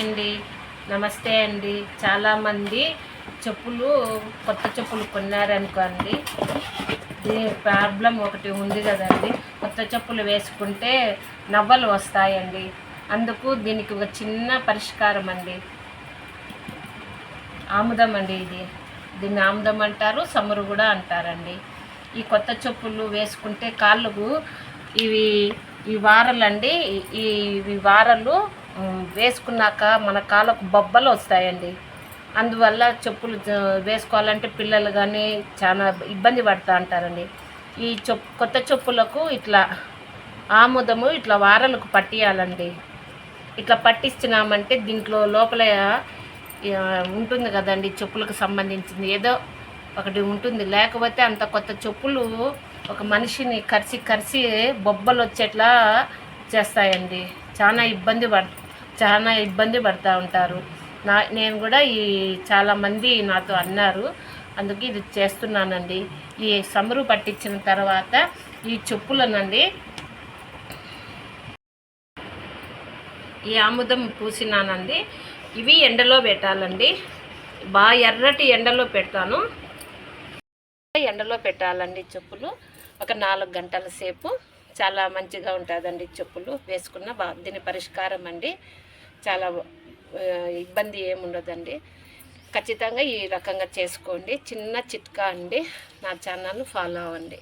అండి, నమస్తే అండి. చాలామంది చెప్పులు కొత్త చెప్పులు కొన్నారనుకోండి, దీని ప్రాబ్లం ఒకటి ఉంది కదండి. కొత్త చెప్పులు వేసుకుంటే నవ్వలు వస్తాయండి. అందుకు దీనికి ఒక చిన్న పరిష్కారం అండి. ఆముదం అండి. దీన్ని ఆముదం అంటారు, సమురు కూడా అంటారండి. ఈ కొత్త చెప్పులు వేసుకుంటే కాళ్ళకు ఈ వారలండి, ఈ వారలు వేసుకున్నాక మన కాళ్ళకు బొబ్బలు వస్తాయండి. అందువల్ల చెప్పులు వేసుకోవాలంటే పిల్లలు కానీ చాలా ఇబ్బంది పడుతూ ఉంటారండి. ఈ కొత్త చెప్పులకు ఇట్లా ఆముదము ఇట్లా వారలకు పట్టియాలండి. ఇట్లా పట్టించినామంటే దీంట్లో లోపల ఉంటుంది కదండి, చెప్పులకు సంబంధించింది ఏదో ఒకటి ఉంటుంది. లేకపోతే అంత కొత్త చెప్పులు ఒక మనిషిని కరిసి బొబ్బలు వచ్చేట్లా చేస్తాయండి. చాలా ఇబ్బంది పడుతూ ఉంటారు. నేను కూడా చాలామంది నాతో అన్నారు. అందుకే ఇది చేస్తున్నానండి. ఈ సమురు పట్టించిన తర్వాత ఈ చెప్పులనండి, ఈ ఆముదం పూసినానండి. ఇవి ఎండలో పెట్టాలండి. బాగా ఎర్రటి ఎండలో పెడతాను. ఎండలో పెట్టాలండి చెప్పులు ఒక 4 గంటల సేపు. చాలా మంచిగా ఉంటుందండి చెప్పులు వేసుకున్న. దీని పరిష్కారం అండి. చాలా ఇబ్బంది ఏముండదండి. ఖచ్చితంగా ఈ రకంగా చేసుకోండి. చిన్న చిట్కా అండి. నా ఛానల్ ఫాలో అవ్వండి.